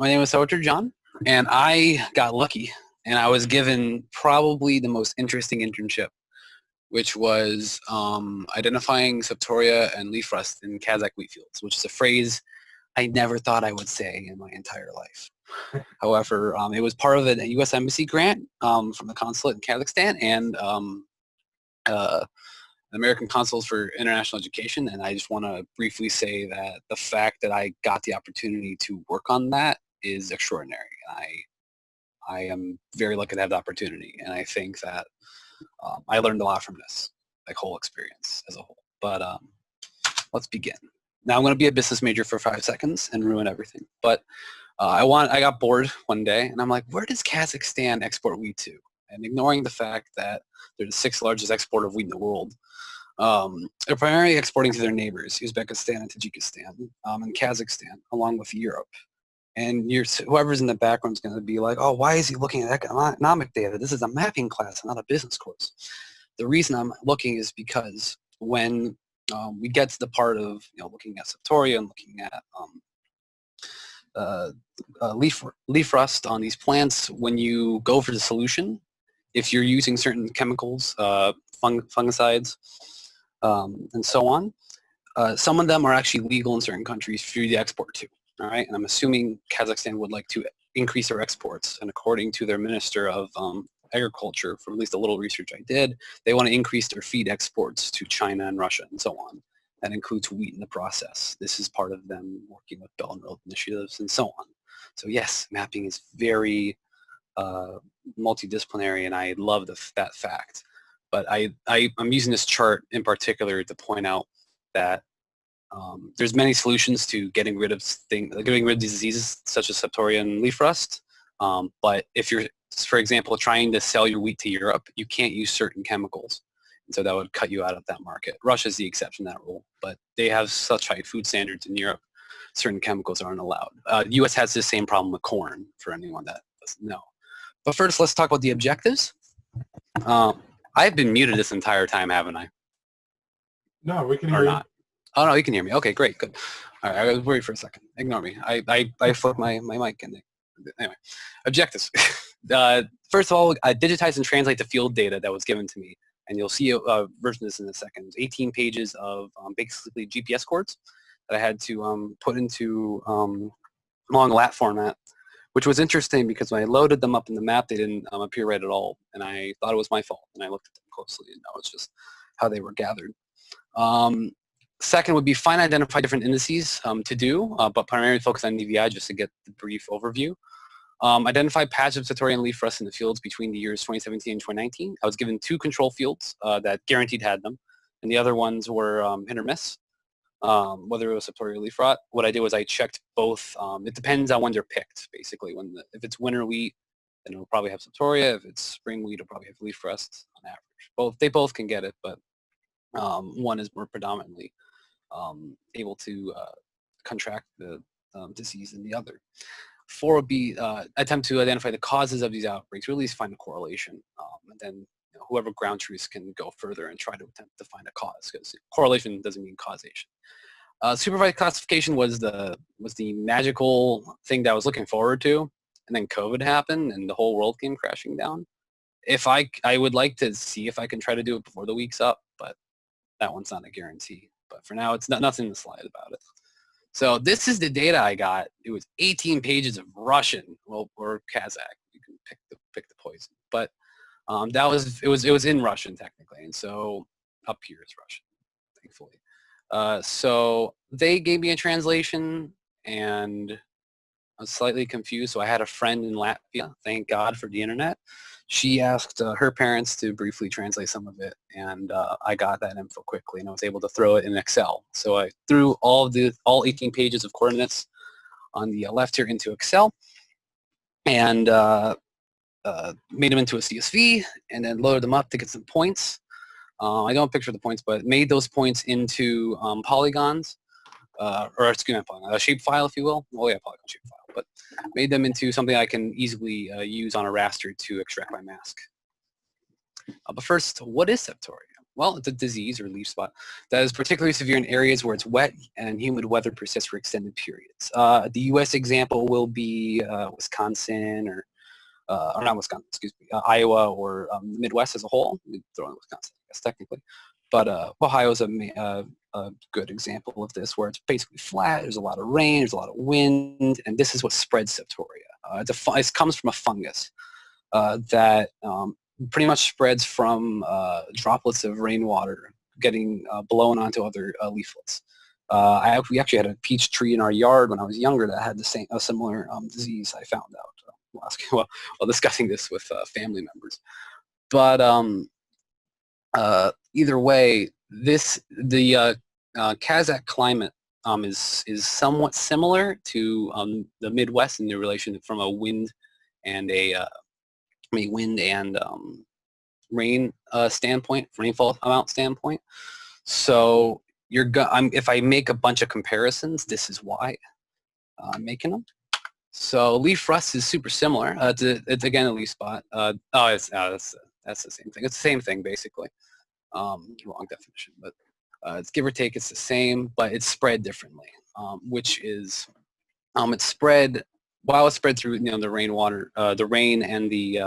My name is Salvatore John, and I got lucky, and I was given probably the most interesting internship, which was identifying septoria and leaf rust in Kazakh wheat fields, which is a phrase I never thought I would say in my entire life. However, it was part of a U.S. Embassy grant from the consulate in Kazakhstan and uh, American Consuls for International Education, and I just want to briefly say that the fact that I got the opportunity to work on that is extraordinary. I am very lucky to have the opportunity, and I think that I learned a lot from this, like whole experience as a whole. But let's begin. Now I'm going to be a business major for 5 seconds and ruin everything. But I got bored one day, and I'm like, where does Kazakhstan export wheat to? And ignoring the fact that they're the 6th largest exporter of wheat in the world, they're primarily exporting to their neighbors, Uzbekistan and Tajikistan, and Kazakhstan, along with Europe. And whoever's in the background is going to be like, oh, why is he looking at economic data? This is a mapping class, not a business course. The reason I'm looking is because when we get to the part of looking at septoria and looking at leaf rust on these plants, when you go for the solution, if you're using certain chemicals, fungicides, and so on, some of them are actually legal in certain countries for you to export to. All right, and I'm assuming Kazakhstan would like to increase their exports, and according to their Minister of Agriculture, from at least a little research I did, they want to increase their feed exports to China and Russia and so on. That includes wheat in the process. This is part of them working with Belt and Road initiatives and so on. So yes, mapping is very multidisciplinary, and I love that fact. But I'm using this chart in particular to point out that there's many solutions to getting rid of diseases such as septoria and leaf rust. But if you're, for example, trying to sell your wheat to Europe, you can't use certain chemicals. And so that would cut you out of that market. Russia's the exception to that rule, but they have such high food standards in Europe, certain chemicals aren't allowed. The U.S. has the same problem with corn, for anyone that doesn't know. But first, let's talk about the objectives. I've been muted this entire time, haven't I? No, we can hear you. Oh, no, you can hear me. Okay, great, good. All right, I was worried for a second. Ignore me. I flipped my mic. Anyway, objectives. First of all, I digitize and translate the field data that was given to me. And you'll see a version of this in a second. 18 pages of basically GPS codes that I had to put into long lat format, which was interesting because when I loaded them up in the map, they didn't appear right at all. And I thought it was my fault. And I looked at them closely, and no, it's just how they were gathered. Second would be find and identify different indices to do, but primarily focus on EVI just to get the brief overview. Identify patches of septoria and leaf rust in the fields between the years 2017 and 2019. I was given 2 control fields that guaranteed had them, and the other ones were hit or miss, whether it was septoria or leaf rot. What I did was I checked both. It depends on when they're picked, basically. If it's winter wheat, then it'll probably have septoria. If it's spring wheat, it'll probably have leaf rust on average. They both can get it, but one is more predominantly able to contract the disease than the other. 4 would be attempt to identify the causes of these outbreaks, really find a correlation, and then whoever ground truths can go further and try to attempt to find a cause, because correlation doesn't mean causation. Supervised classification was the magical thing that I was looking forward to, and then COVID happened and the whole world came crashing down. If I would like to see if I can try to do it before the week's up, but that one's not a guarantee. But for now, it's nothing to slide about it. So this is the data I got. It was 18 pages of Russian, well, or Kazakh. You can pick the poison, but it was in Russian technically, and so up here is Russian, thankfully. So they gave me a translation, and I was slightly confused. So I had a friend in Latvia. Thank God for the internet. She asked her parents to briefly translate some of it, and I got that info quickly, and I was able to throw it in Excel. So I threw all 18 pages of coordinates on the left here into Excel, and made them into a CSV, and then loaded them up to get some points. I don't picture the points, but made those points into polygons, or excuse me, a shape file, if you will. Oh yeah, polygon shape file. But made them into something I can easily use on a raster to extract my mask. But first, what is septoria? well, it's a disease or leaf spot that is particularly severe in areas where it's wet and humid weather persists for extended periods. The U.S. example will be Wisconsin or not Wisconsin, excuse me, Iowa or the Midwest as a whole. We throw in Wisconsin, I guess, technically. But Ohio is a good example of this, where it's basically flat, there's a lot of rain, there's a lot of wind, and this is what spreads septoria. It comes from a fungus that pretty much spreads from droplets of rainwater getting blown onto other leaflets. We actually had a peach tree in our yard when I was younger that had a similar disease, I found out while discussing this with family members. But either way, the Kazakh climate is somewhat similar to the Midwest in the relation from a wind and rain standpoint, rainfall amount standpoint. So if I make a bunch of comparisons, this is why I'm making them. So leaf rust is super similar. It's again a leaf spot. That's the same thing. It's the same thing basically. Wrong definition, but it's give or take. It's the same, but it's spread differently. Which is it's spread while it's spread through the rainwater, the rain and the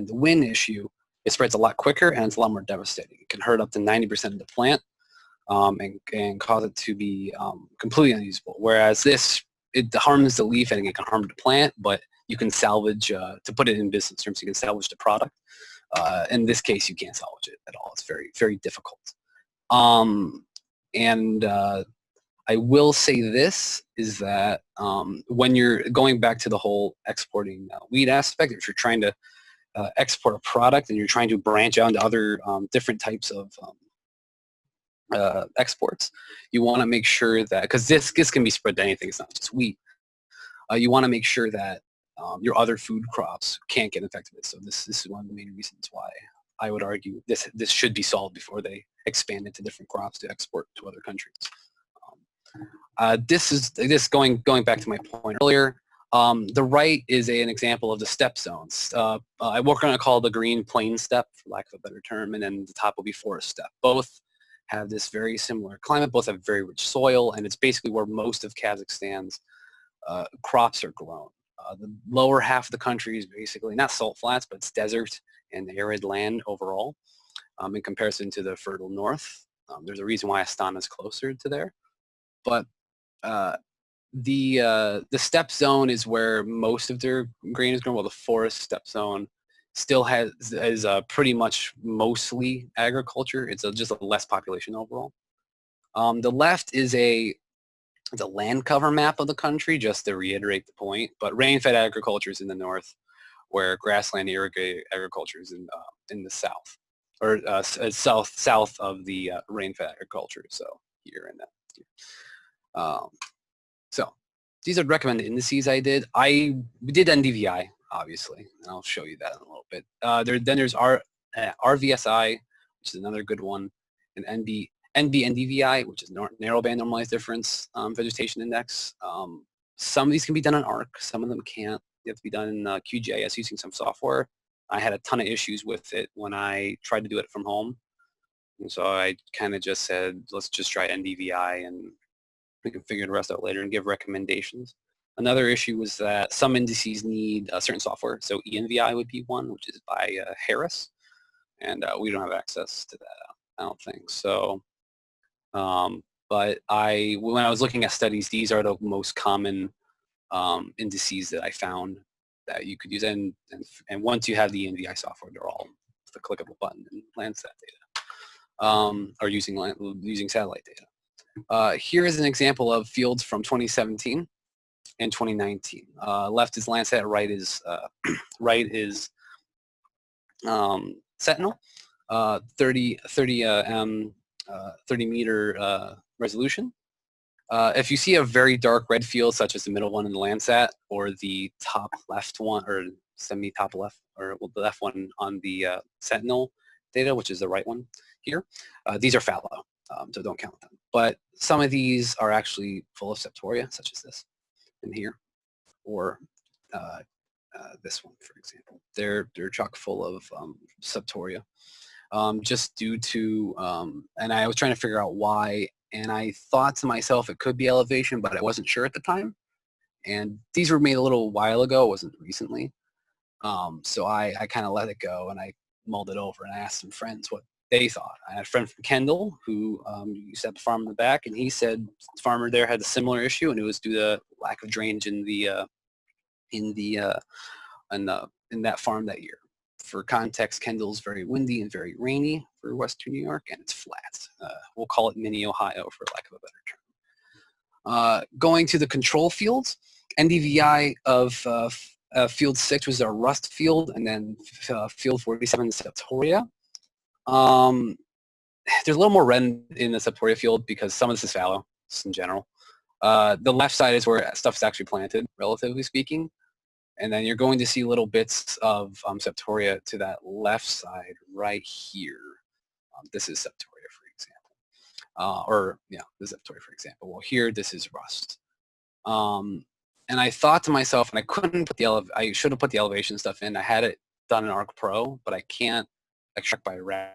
wind issue. It spreads a lot quicker and it's a lot more devastating. It can hurt up to 90% of the plant and cause it to be completely unusable. Whereas it harms the leaf and it can harm the plant, but you can salvage, to put it in business terms, you can salvage the product. In this case, you can't salvage it at all. It's very, very difficult. I will say this, is that when you're going back to the whole exporting wheat aspect, if you're trying to export a product and you're trying to branch out into other different types of exports, you want to make sure that, because this can be spread to anything, it's not just wheat, you want to make sure that your other food crops can't get infected with it. So this is one of the main reasons why I would argue this should be solved before they expand into different crops to export to other countries. This going back to my point earlier. The right is an example of the steppe zones. We're going to call the green plain steppe, for lack of a better term, and then the top will be forest steppe. Both have this very similar climate. Both have very rich soil, and it's basically where most of Kazakhstan's crops are grown. The lower half of the country is basically not salt flats, but it's desert and arid land overall in comparison to the fertile north. There's a reason why Astana is closer to there. But the steppe zone is where most of their grain is grown, while the forest steppe zone still is pretty much mostly agriculture. It's just a less population overall. The left is a land cover map of the country, just to reiterate the point. But rain-fed agriculture is in the north, where grassland irrigated agriculture is in the south, or south of the rain-fed agriculture. So here and that. So these are recommended indices I did. We did NDVI, obviously, and I'll show you that in a little bit. Then there's RVSI, which is another good one, and NBNDVI, which is narrowband normalized difference vegetation index. Some of these can be done in ARC, some of them can't. They have to be done in QGIS using some software. I had a ton of issues with it when I tried to do it from home. And so I kind of just said, let's just try NDVI and we can figure the rest out later and give recommendations. Another issue was that some indices need certain software. So ENVI would be one, which is by Harris. And we don't have access to that, I don't think. So, but when I was looking at studies, these are the most common indices that I found that you could use. And once you have the ENVI software, they're all with a click of a button and Landsat data, or using satellite data. Here is an example of fields from 2017 and 2019. Left is Landsat, right is Sentinel, 30 meter resolution. If you see a very dark red field, such as the middle one in the Landsat, or the top left one, or semi-top left, or the left one on the Sentinel data, which is the right one here, these are fallow, so don't count them. But some of these are actually full of septoria, such as this in here, or this one, for example. They're chock full of septoria. just due to, and I was trying to figure out why, and I thought to myself it could be elevation, but I wasn't sure at the time. And these were made a little while ago, it wasn't recently. So I kind of let it go, and I mulled it over, and I asked some friends what they thought. I had a friend from Kendall who used to have a farm in the back, and he said the farmer there had a similar issue, and it was due to lack of drainage in that farm that year. For context, Kendall's very windy and very rainy for Western New York, and it's flat. We'll call it mini Ohio for lack of a better term. Going to the control fields, NDVI of field 6 was our rust field, and then field 47 is Septoria. There's a little more red in the Septoria field because some of this is fallow, just in general. The left side is where stuff's actually planted, relatively speaking. And then you're going to see little bits of Septoria to that left side right here. This is Septoria, for example. This is Septoria, for example. Well, here, this is rust. And I thought to myself, and I couldn't put I should have put the elevation stuff in. I had it done in Arc Pro, but I can't extract by RAS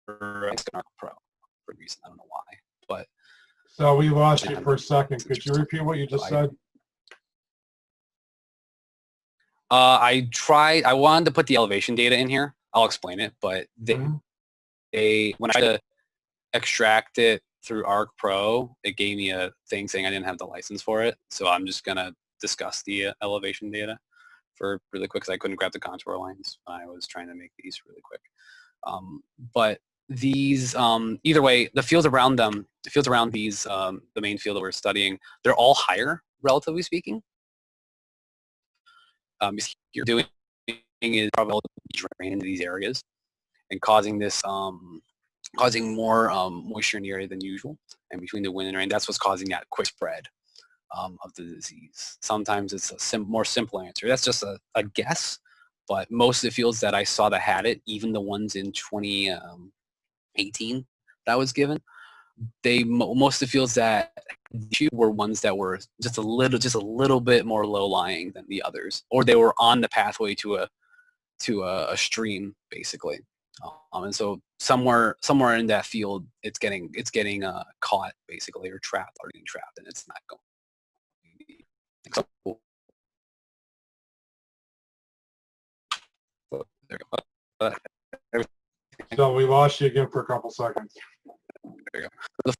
or Arc Pro for a reason. I don't know why. But so we lost you for a second. Could you repeat what you just said? I wanted to put the elevation data in here. I'll explain it, but when I tried to extract it through Arc Pro, it gave me a thing saying I didn't have the license for it. So I'm just going to discuss the elevation data for really quick because I couldn't grab the contour lines when I was trying to make these really quick. But these, either way, the fields around them, the fields around these, the main field that we're studying, they're all higher, relatively speaking. You're doing is probably drain into these areas and causing this, causing more moisture in the area than usual. And between the wind and rain, that's what's causing that quick spread of the disease. Sometimes it's a more simple answer. That's just a guess, but most of the fields that I saw that had it, even the ones in 2018 that was given, most of the fields that were ones that were just a little bit more low-lying than the others, or they were on the pathway to a stream, basically. And so somewhere in that field, it's getting caught, basically, or trapped, or getting trapped, and it's not going to be acceptable. So we lost you again for a couple seconds. There you go.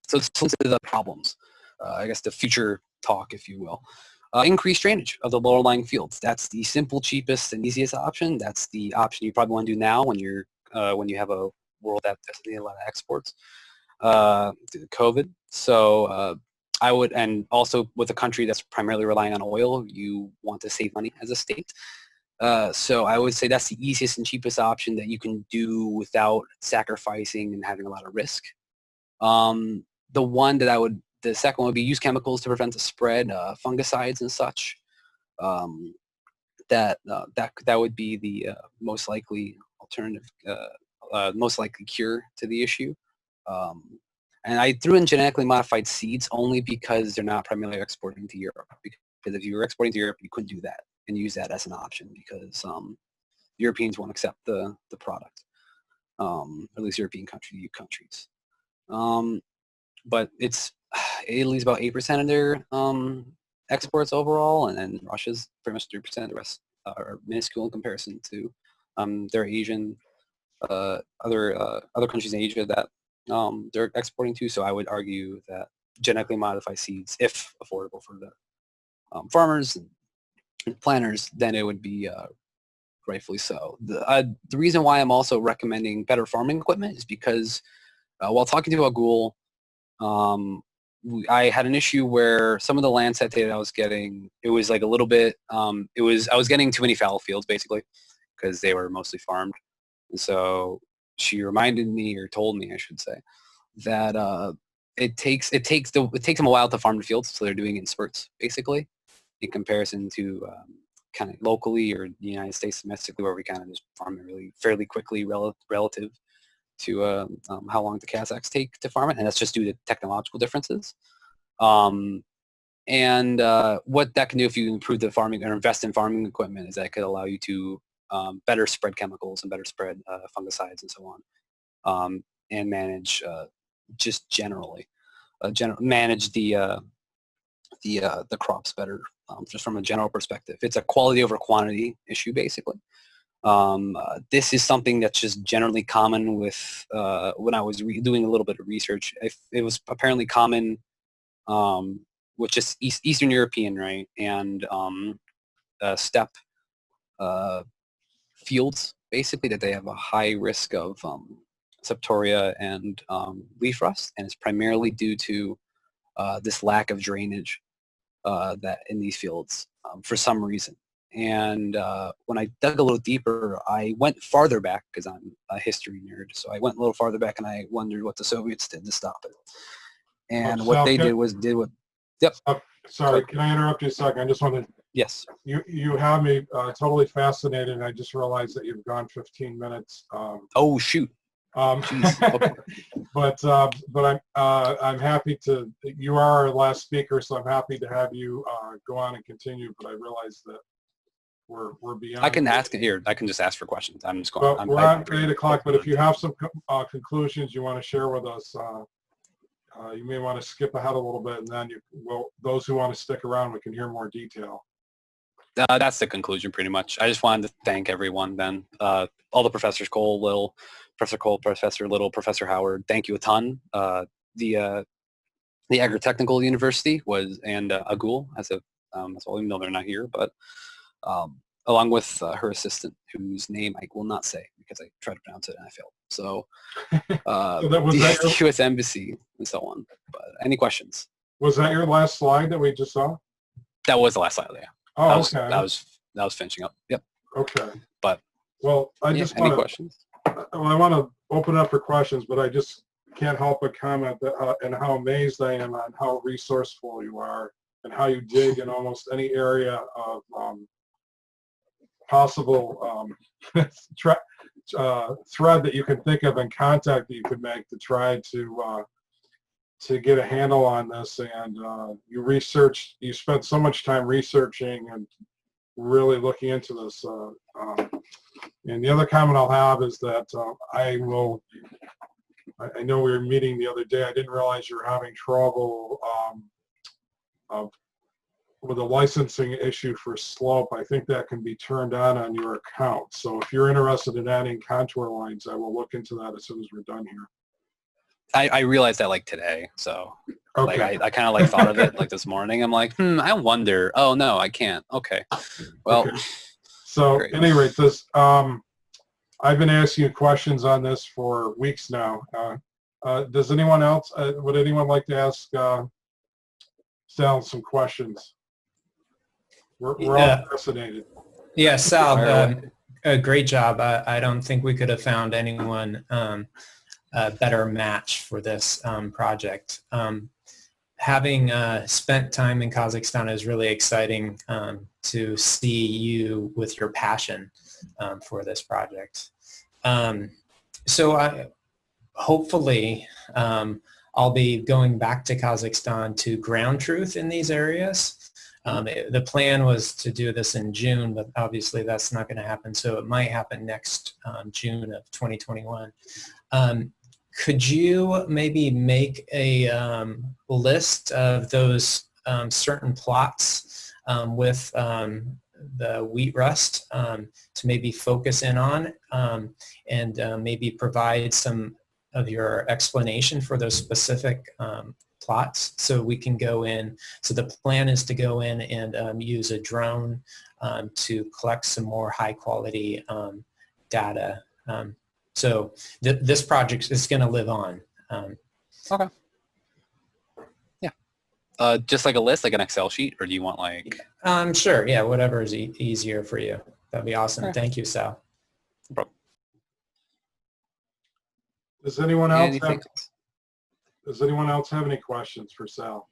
So the problems, I guess the future talk, if you will. Increased drainage of the lower lying fields. That's the simple, cheapest, and easiest option. That's the option you probably want to do now when you have a world that doesn't need a lot of exports due to COVID. So I would, and also with a country that's primarily relying on oil, you want to save money as a state. So I would say that's the easiest and cheapest option that you can do without sacrificing and having a lot of risk. The second one would be use chemicals to prevent the spread, fungicides and such. That would be the most likely alternative, most likely cure to the issue. And I threw in genetically modified seeds only because they're not primarily exporting to Europe. Because if you were exporting to Europe, you couldn't do that and use that as an option because Europeans won't accept the product, at least European countries. But Italy's about 8% of their exports overall, and then Russia's pretty much 3%. The rest are minuscule in comparison to their Asian, other countries in Asia that they're exporting to. So I would argue that genetically modified seeds, if affordable for the farmers and planters, then it would be rightfully so. The reason why I'm also recommending better farming equipment is because while talking to Agro, I had an issue where some of the Landsat data I was getting, it was like a little bit, I was getting too many fallow fields basically because they were mostly farmed. And so she reminded me, or told me I should say, that it takes them a while to farm the fields, so they're doing it in spurts basically in comparison to kind of locally or the United States domestically where we kind of just farm it really fairly quickly relative to how long the Kazakhs take to farm it, and that's just due to technological differences. And what that can do if you improve the farming or invest in farming equipment is that it could allow you to better spread chemicals and better spread fungicides and so on, and manage just generally manage the crops better, just from a general perspective. It's a quality over quantity issue, basically. This is something that's just generally common with, when I was doing a little bit of research, it was apparently common with just Eastern European, right, and steppe fields, basically, that they have a high risk of septoria and leaf rust, and it's primarily due to this lack of drainage that in these fields for some reason. And when I dug a little deeper, I went farther back because I'm a history nerd. So I went a little farther back and I wondered what the Soviets did to stop it. And what they did was yep. Sorry, can I interrupt you a second? I just wanted. Yes. You have me totally fascinated, and I just realized that you've gone 15 minutes. Oh shoot. Okay. But I'm happy to. You are our last speaker, so I'm happy to have you go on and continue. But I realize that we're beyond. I can ask here. I can just ask for questions. I'm just going. Well, we're on 8 o'clock, but if you have some conclusions you want to share with us, you may want to skip ahead a little bit, and then those who want to stick around, we can hear more detail. That's the conclusion, pretty much. I just wanted to thank everyone, then. All the professors, Cole, Little, Professor Cole, Professor Little, Professor Howard. Thank you a ton. The Agro-Technical University and Agul, as well, even though they're not here, but along with her assistant, whose name I will not say because I tried to pronounce it and I failed. So, so the U.S. Embassy and so on. But any questions? Was that your last slide that we just saw? That was the last slide, yeah. Oh, okay. That was finishing up. Yep. Okay. But well, I just any questions? Well, I want to open up for questions, but I just can't help but comment that, and how amazed I am on how resourceful you are and how you dig in almost any area of possible thread that you can think of and contact that you could make to try to get a handle on this. And you spent so much time researching and really looking into this. And the other comment I'll have is that I know we were meeting the other day. I didn't realize you were having trouble with a licensing issue for slope. I think that can be turned on your account. So if you're interested in adding contour lines, I will look into that as soon as we're done here. I realized that like today, so okay. like I kind of like thought of it like this morning. I'm like, I wonder. Oh no, I can't. Okay, well. Okay. So at any rate, this I've been asking you questions on this for weeks now. Does anyone else? Would anyone like to ask Sal some questions? We're all fascinated. Yeah, Sal, a great job. I don't think we could have found anyone a better match for this project. Having spent time in Kazakhstan is really exciting to see you with your passion for this project. So hopefully I'll be going back to Kazakhstan to ground truth in these areas. The plan was to do this in June, but obviously that's not going to happen. So it might happen next June of 2021. Could you maybe make a list of those certain plots with the wheat rust to maybe focus in on and maybe provide some of your explanation for those specific plots so we can go in. So the plan is to go in and use a drone to collect some more high quality data. So this project is going to live on. Okay. Yeah. Just like a list, like an Excel sheet, or do you want like? Sure. Yeah. Whatever is easier for you. That'd be awesome. Right. Thank you, Sal. No problem. Does anyone else have any questions for Sal?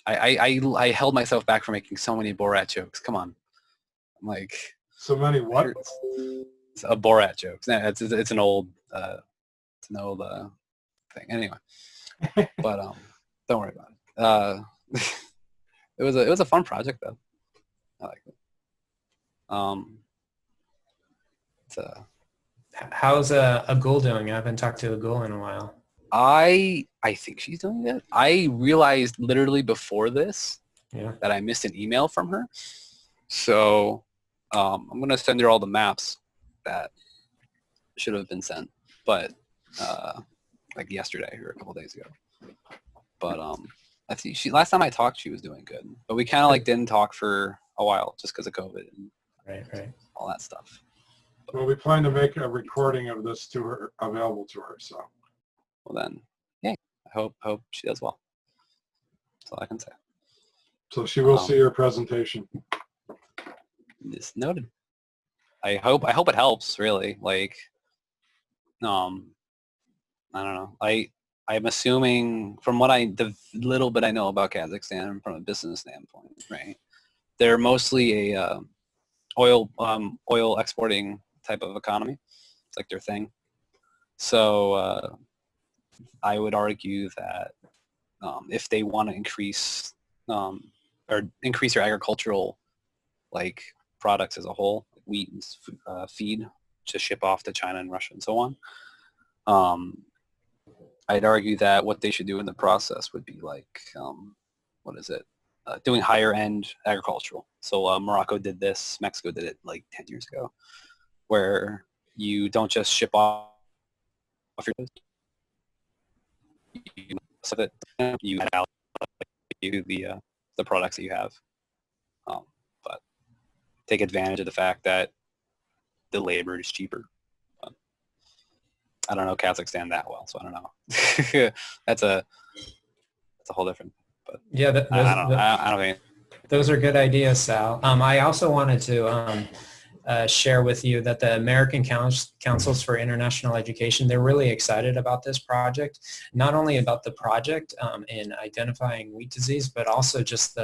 I held myself back from making so many Borat jokes. Come on. I'm like. So many what? It's a Borat joke. It's an old thing. Anyway, but don't worry about it. It was a fun project though. I like it. It's a How's Agul doing? I haven't talked to Agul in a while. I think she's doing good. I realized literally before this Yeah. that I missed an email from her. So I'm going to send her all the maps that should have been sent, but like yesterday or a couple days ago. But I see last time I talked, she was doing good. But we kind of like didn't talk for a while just because of COVID and Right. all that stuff. Well, we plan to make a recording of this to her, available to her, so. Well then, yeah, I hope she does well. That's all I can say. So she will see your presentation. Just noted. I hope it helps, really. Like, I don't know. I'm assuming from the little bit I know about Kazakhstan from a business standpoint, right? They're mostly a oil exporting type of economy. It's like their thing. So I would argue that if they want to increase or increase their agricultural like products as a whole, like wheat and feed to ship off to China and Russia and so on, I'd argue that what they should do in the process would be like, doing higher end agricultural. So Morocco did this, Mexico did it like 10 years ago, where you don't just ship off your goods, you add out the products that you have, but take advantage of the fact that the labor is cheaper. I don't know Kazakhstan that well, so I don't know. That's a whole different. But yeah, I don't think. Those are good ideas, Sal. I also wanted to share with you that the American Councils for International Education, they're really excited about this project. Not only about the project in identifying wheat disease, but also just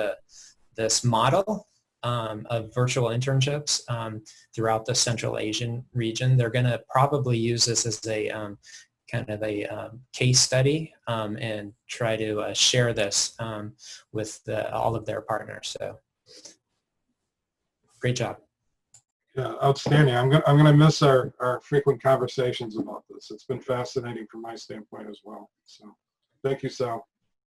this model of virtual internships throughout the Central Asian region. They're going to probably use this as a kind of a case study and try to share this with all of their partners. So great job. Yeah, outstanding. I'm gonna miss our frequent conversations about this. It's been fascinating from my standpoint as well. So thank you, Sal.